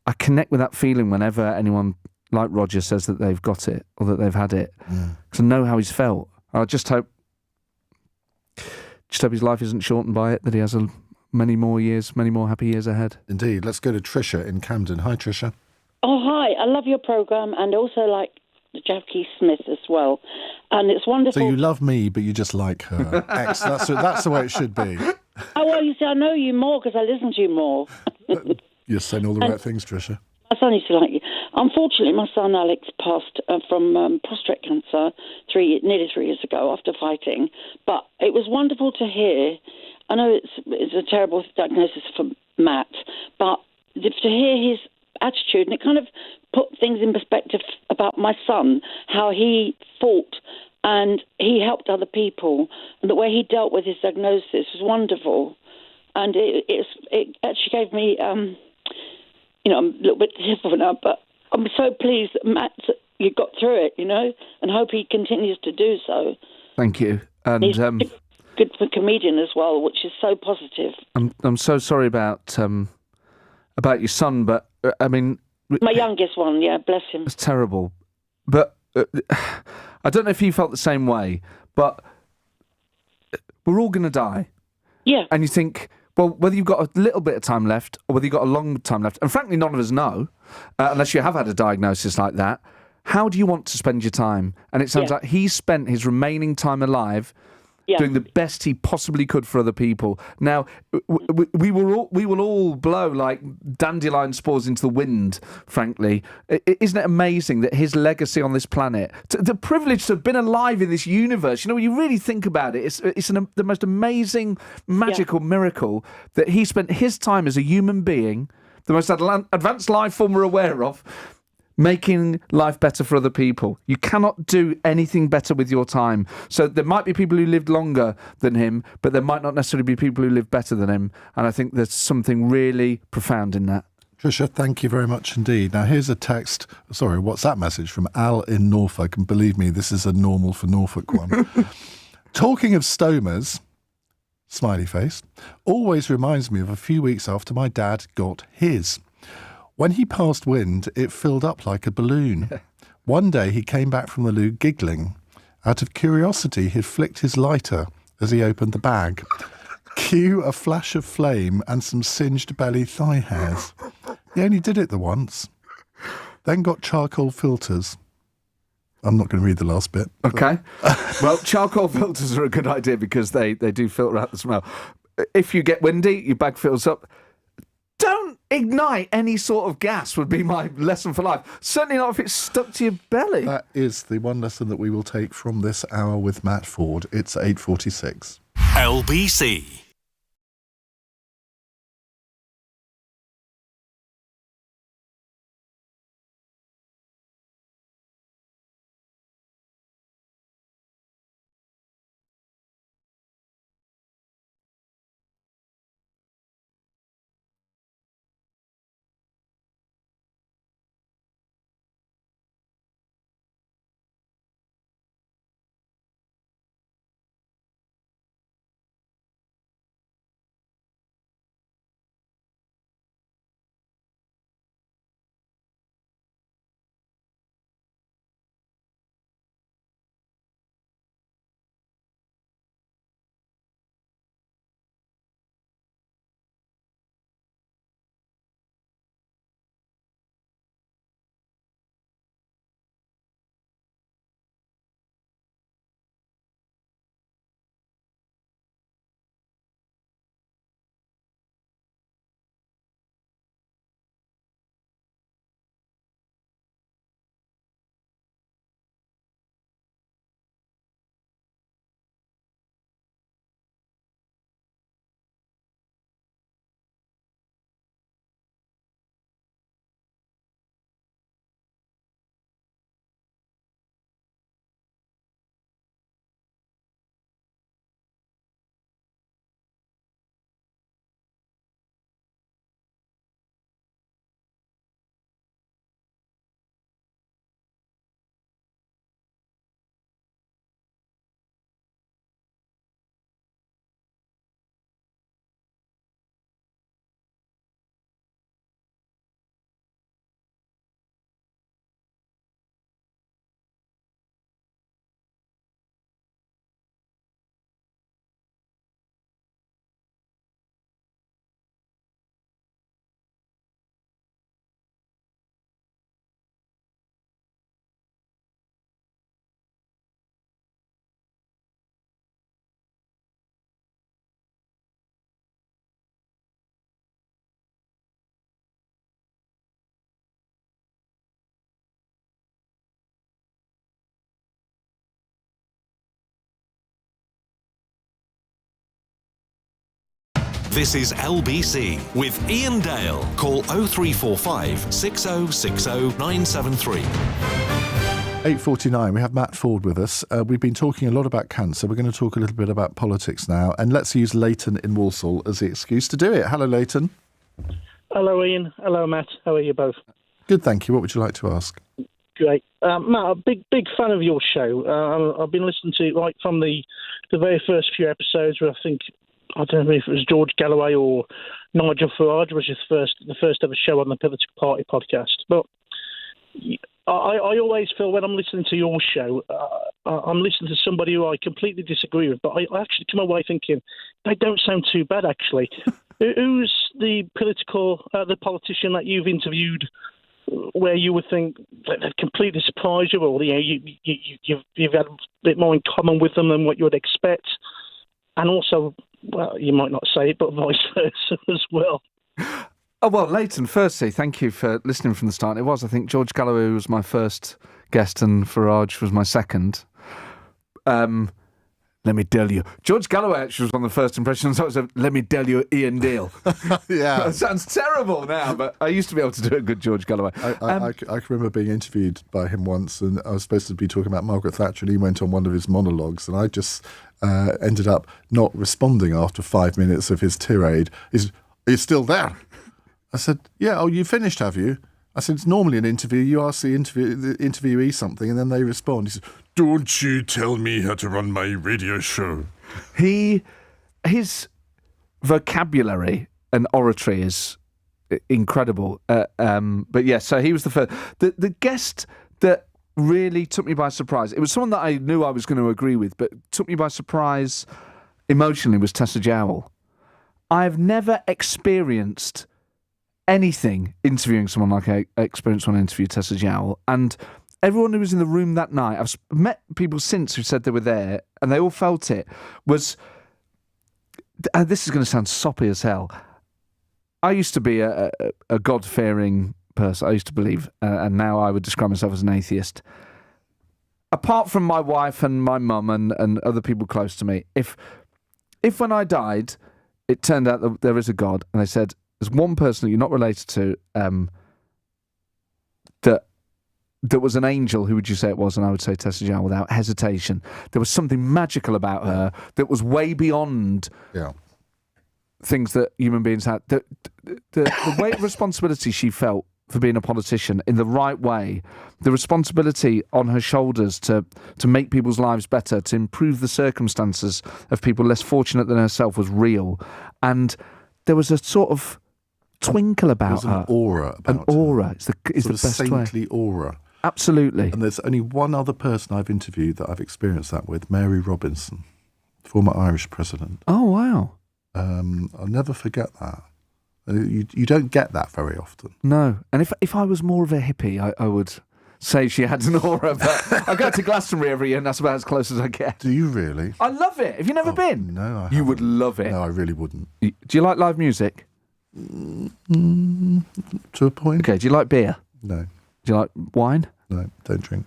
I connect with that feeling whenever anyone like Roger says, that they've got it or that they've had it. Because I know how he's felt. I just hope his life isn't shortened by it, that he has many more happy years ahead. Indeed. Let's go to Tricia in Camden. Hi, Tricia. Oh, hi. I love your programme and also like Jackie Smith as well. And it's wonderful. So you love me, but you just like her. That's the way it should be. Oh, well, you see, I know you more because I listen to you more. You're saying all the right things, Tricia. My son used to like you. Unfortunately, my son Alex passed from prostate cancer nearly 3 years ago after fighting. But it was wonderful to hear. I know it's a terrible diagnosis for Matt, but to hear his attitude, and it kind of put things in perspective about my son, how he fought and he helped other people, and the way he dealt with his diagnosis was wonderful. And it actually gave me, I'm a little bit tearful now, but I'm so pleased that Matt, you got through it, and hope he continues to do so. Thank you. And he's good for comedian as well, which is so positive. I'm so sorry about your son, but I mean, my youngest one, yeah, bless him. It's terrible, but I don't know if you felt the same way, but we're all going to die. Yeah. And you think, well, whether you've got a little bit of time left or whether you've got a long time left, and frankly, none of us know, unless you have had a diagnosis like that, how do you want to spend your time? And it sounds like he spent his remaining time alive doing the best he possibly could for other people. Now, we will all blow like dandelion spores into the wind, frankly. Isn't it amazing that his legacy on this planet, the privilege to have been alive in this universe, when you really think about it, it's the most amazing, magical miracle that he spent his time as a human being, the most advanced life form we're aware of, making life better for other people. You cannot do anything better with your time. So there might be people who lived longer than him, but there might not necessarily be people who live better than him. And I think there's something really profound in that. Tricia, thank you very much indeed. Now, here's a WhatsApp message from Al in Norfolk. And believe me, this is a normal for Norfolk one. Talking of stomas, smiley face, always reminds me of a few weeks after my dad got his. When he passed wind, it filled up like a balloon. One day he came back from the loo giggling. Out of curiosity, he'd flicked his lighter as he opened the bag. Cue a flash of flame and some singed belly thigh hairs. He only did it the once. Then got charcoal filters. I'm not going to read the last bit. Okay. Well, charcoal filters are a good idea because they do filter out the smell. If you get windy, your bag fills up. Don't ignite any sort of gas would be my lesson for life. Certainly not if it's stuck to your belly. That is the one lesson that we will take from this hour with Matt Forde. It's 8:46. LBC. This is LBC with Iain Dale. Call 0345 6060 973. 8:49. We have Matt Forde with us. We've been talking a lot about cancer. We're going to talk a little bit about politics now, and let's use Leighton in Walsall as the excuse to do it. Hello, Leighton. Hello, Ian. Hello, Matt. How are you both? Good, thank you. What would you like to ask? Great. Matt, a big fan of your show. I've been listening to it right from the very first few episodes where I don't know if it was George Galloway or Nigel Farage was the first ever show on the Political Party podcast. But I always feel when I'm listening to your show, I'm listening to somebody who I completely disagree with, but I actually come away thinking they don't sound too bad, actually. Who's the politician that you've interviewed where you would think that they've completely surprised you, or you've had a bit more in common with them than what you would expect? And also, well, you might not say it, but vice versa as well. Oh, well, Leighton, firstly, thank you for listening from the start. It was, I think, George Galloway was my first guest and Farage was my second. Let me tell you. George Galloway actually was one of the first impressions. I was let me tell you, Iain Dale. Yeah. That sounds terrible now, but I used to be able to do a good George Galloway. I can remember being interviewed by him once, and I was supposed to be talking about Margaret Thatcher, and he went on one of his monologues, and I just ended up not responding after 5 minutes of his tirade. Are you still there? I said, yeah. Oh, you finished, have you? I said, it's normally an interview. You ask the interviewee something, and then they respond. He said, don't you tell me how to run my radio show. His vocabulary and oratory is incredible. But yeah, so he was the first. The guest that really took me by surprise, it was someone that I knew I was going to agree with, but took me by surprise emotionally, was Tessa Jowell. I've never experienced anything interviewing someone like I experienced when I interviewed Tessa Jowell. And everyone who was in the room that night, I've met people since who said they were there, and they all felt it, was... this is going to sound soppy as hell. I used to be a God-fearing person. I used to believe, and now I would describe myself as an atheist. Apart from my wife and my mum and other people close to me, if when I died, it turned out that there is a God, and they said, there's one person that you're not related to that was an angel, who would you say it was? And I would say Tessa Jowell without hesitation. There was something magical about her that was way beyond things that human beings had. The weight of responsibility she felt for being a politician in the right way, the responsibility on her shoulders to make people's lives better, to improve the circumstances of people less fortunate than herself, was real. And there was a sort of twinkle about her. There's an aura about her. An aura. It's the best saintly way. aura. Absolutely. And there's only one other person I've interviewed that I've experienced that with, Mary Robinson, former Irish president. Oh, wow. I'll never forget that. You don't get that very often. No. And if I was more of a hippie, I would say she had an aura. But I go to Glastonbury every year, and that's about as close as I get. Do you really? I love it. Have you never been? No, I haven't. You would love it. No, I really wouldn't. Do you like live music? To a point. Okay, do you like beer? No. Do you like wine? No, don't drink.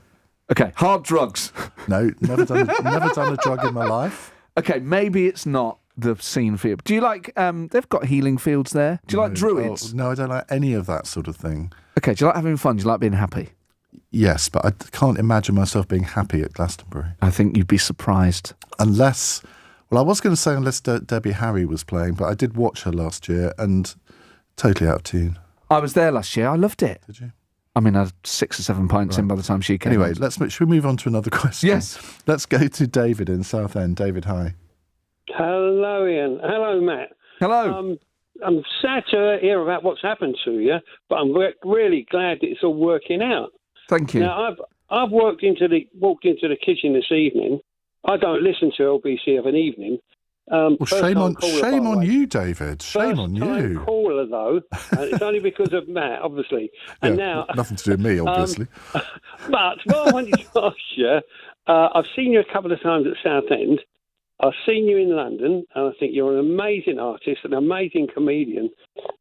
Okay, hard drugs. No, never done a drug in my life. Okay, maybe it's not the scene for you. Do you like, they've got healing fields there. Do you like druids? Oh, no, I don't like any of that sort of thing. Okay, do you like having fun? Do you like being happy? Yes, but I can't imagine myself being happy at Glastonbury. I think you'd be surprised. Unless, well, I was going to say unless Debbie Harry was playing, but I did watch her last year and totally out of tune. I was there last year. I loved it. Did you? I mean, I had 6 or 7 pints in by the time she came. Anyway, should we move on to another question? Yes. Let's go to David in Southend. David, hi. Hello, Ian. Hello, Matt. Hello. I'm sad to hear about what's happened to you, but I'm really glad that it's all working out. Thank you. Now, I've walked into the kitchen this evening. I don't listen to LBC of an evening. Well, shame on you, David. Shame on you. First-time caller, though, and it's only because of Matt, obviously. And now, nothing to do with me, obviously. But what I wanted to ask you, I've seen you a couple of times at Southend. I've seen you in London, and I think you're an amazing artist, an amazing comedian.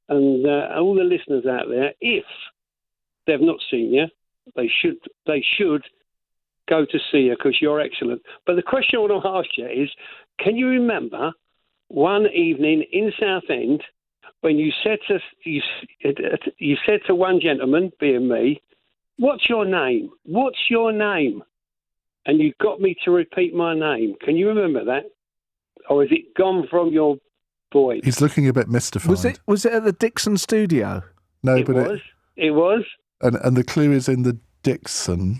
And all the listeners out there, if they've not seen you, they should go to see you because you're excellent. But the question I want to ask you is, can you remember one evening in Southend when you said to one gentleman, being me, "What's your name? What's your name?" And you got me to repeat my name. Can you remember that? Or is it gone from your voice? He's looking a bit mystified. Was it at the Dixon studio? No, It but was. It was. and the clue is in the Dixon.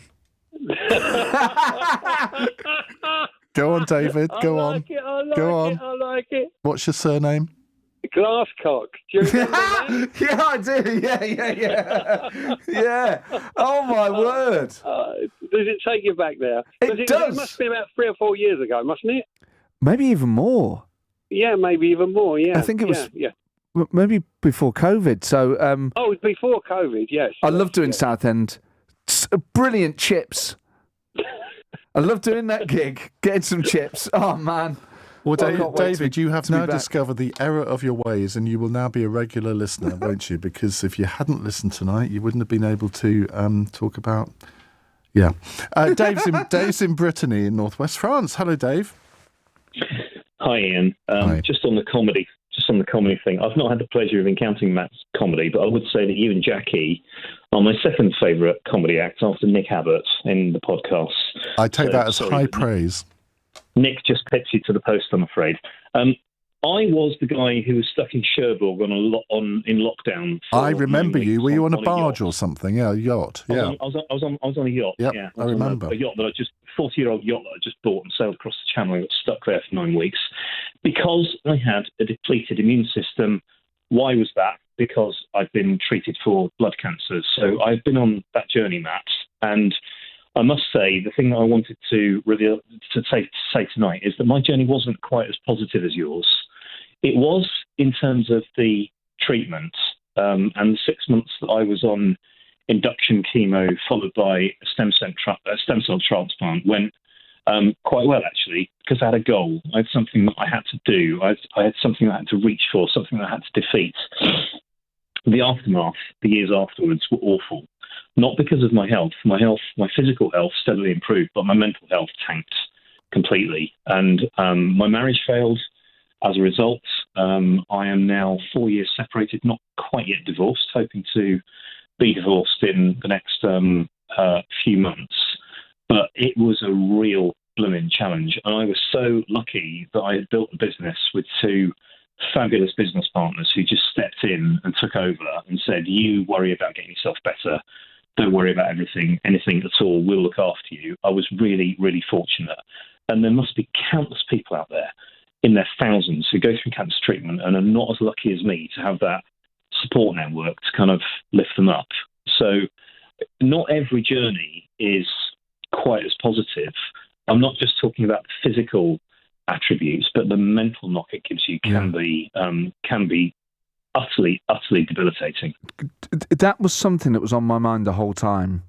Go on, David. Go on. Go on. I like it. What's your surname? Glasscock. Do you remember that? Yeah, I do. Yeah. Oh, my word. Does it take you back there? It does. It must be about 3 or 4 years ago, mustn't it? Maybe even more. Yeah, maybe even more, yeah. I think it was Yeah. maybe before COVID. So, it was before COVID, yes. I love doing Southend. Brilliant chips. I love doing that gig, getting some chips. Oh, man. Well, Well, David, you have to be now back. discovered the error of your ways, and you will now be a regular listener, won't you? Because if you hadn't listened tonight, you wouldn't have been able to talk about... Yeah. Dave's in Brittany in northwest France. Hello, Dave. Hi, Ian. Hi. Just on the comedy thing, I've not had the pleasure of encountering Matt's comedy, but I would say that you and Jackie are my second favourite comedy act after Nick Abbott in the podcast. I take that as high praise. Nick just picked you to the post, I'm afraid. I was the guy who was stuck in Cherbourg in lockdown. I remember 9 you. weeks Were you on a yacht. barge or something? Yeah, a yacht. I Yeah. was on a yacht. Yep, Yeah, I remember. A yacht that 40-year-old yacht that I just bought and sailed across the channel and got stuck there for 9 weeks because I had a depleted immune system. Why was that? Because I've been treated for blood cancers. So I've been on that journey, Matt, and I must say the thing that I wanted to say tonight is that my journey wasn't quite as positive as yours. It was in terms of the treatment and the 6 months that I was on induction chemo followed by a stem cell transplant went quite well, actually, because I had a goal. I had something that I had to do. I had something I had to reach for, something that I had to defeat. The aftermath, the years afterwards, were awful. Not because of my health. My physical health steadily improved, but my mental health tanked completely. And my marriage failed. As a result, I am now 4 years separated, not quite yet divorced, hoping to be divorced in the next few months. But it was a real blooming challenge. And I was so lucky that I had built a business with two fabulous business partners who just stepped in and took over and said, you worry about getting yourself better. Don't worry about anything at all. We'll look after you. I was really, really fortunate. And there must be countless people out there in their thousands who go through cancer treatment and are not as lucky as me to have that support network to kind of lift them up. So not every journey is quite as positive. I'm not just talking about the physical attributes, but the mental knock it gives you can be utterly debilitating. That was something that was on my mind the whole time.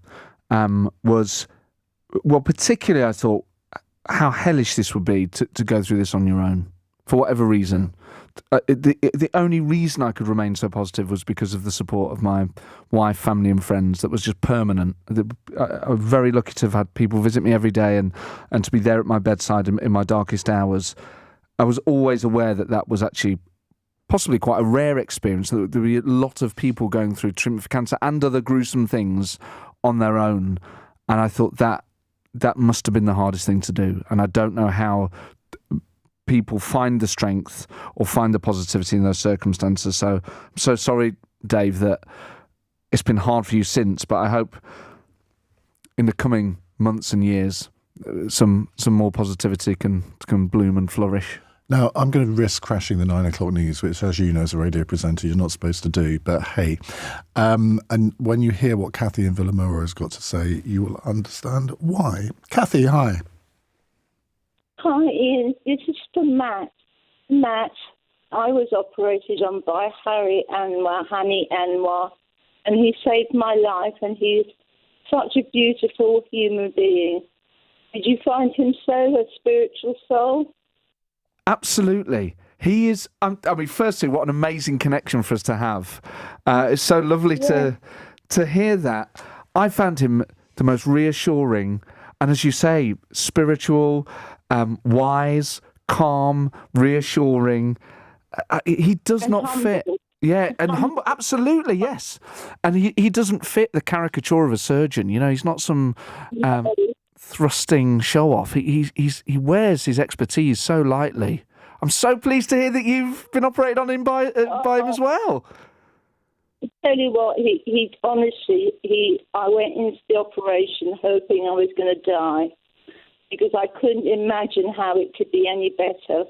Particularly I thought how hellish this would be to go through this on your own, for whatever reason. The only reason I could remain so positive was because of the support of my wife, family and friends that was just permanent. I'm very lucky to have had people visit me every day and to be there at my bedside in my darkest hours. I was always aware that was actually possibly quite a rare experience. There would be a lot of people going through treatment for cancer and other gruesome things on their own. And I thought that must have been the hardest thing to do. And I don't know how people find the strength or find the positivity in those circumstances. So I'm so sorry, Dave, that it's been hard for you since, but I hope in the coming months and years some more positivity can bloom and flourish. Now, I'm going to risk crashing the 9 o'clock news, which, as you know, as a radio presenter, you're not supposed to do. But hey, and when you hear what Kathy in Villamora has got to say, you will understand why. Kathy, hi. Hi, Ian. This is for Matt. Matt, I was operated on by Harry Anwar, Hani Anwar, and he saved my life, and he's such a beautiful human being. Did you find him so, a spiritual soul? Absolutely. He is, firstly, what an amazing connection for us to have. It's so lovely to hear that. I found him the most reassuring and, as you say, spiritual, wise, calm, reassuring. He does not fit. Yeah, and humble, absolutely, yes. And he doesn't fit the caricature of a surgeon. You know, he's not some thrusting show-off. He wears his expertise so lightly. I'm so pleased to hear that you've been operated on him by him as well. I tell you what, he honestly, I went into the operation hoping I was going to die because I couldn't imagine how it could be any better.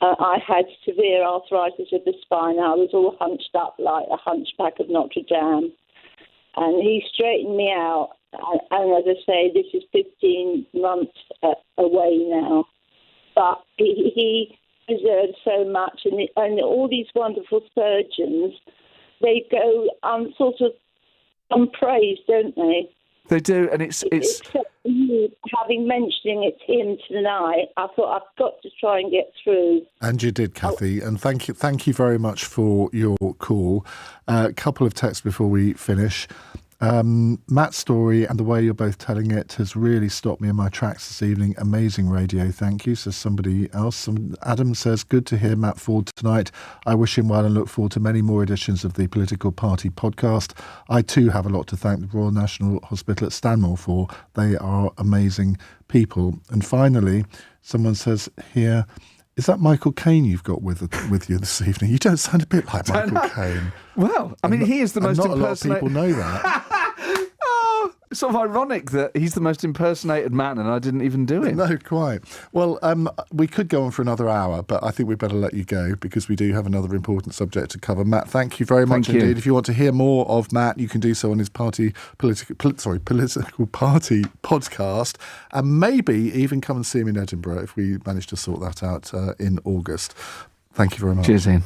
I had severe arthritis of the spine. I was all hunched up like a hunchback of Notre Dame. And he straightened me out. And as I say, this is 15 months away now. But he deserves so much. And all these wonderful surgeons, they go sort of unpraised, don't they? They do, and it's Except you, having mentioning it to him tonight, I thought I've got to try and get through. And you did, Kathy, and thank you very much for your call. A couple of texts before we finish. Matt's story and the way you're both telling it has really stopped me in my tracks this evening. Amazing radio, thank you, says somebody else. Adam says, good to hear Matt Forde tonight. I wish him well and look forward to many more editions of the Political Party podcast. I too have a lot to thank the Royal National Hospital at Stanmore for. They are amazing people. And finally, someone says here, is that Michael Caine you've got with you this evening? You don't sound a bit like Michael Caine. Well, I mean, he is the most not a lot of people know that. Oh, it's sort of ironic that he's the most impersonated man and I didn't even do it. No, quite. Well, we could go on for another hour, but I think we better let you go because we do have another important subject to cover. Matt, thank you very much indeed. If you want to hear more of Matt, you can do so on his political party podcast, and maybe even come and see him in Edinburgh if we manage to sort that out in August. Thank you very much. Cheers, Ian.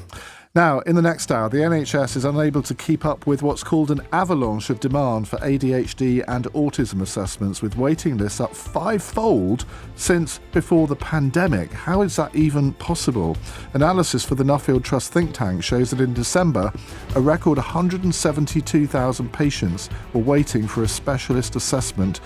Now, in the next hour, the NHS is unable to keep up with what's called an avalanche of demand for ADHD and autism assessments, with waiting lists up 5-fold since before the pandemic. How is that even possible? Analysis for the Nuffield Trust think tank shows that in December, a record 172,000 patients were waiting for a specialist assessment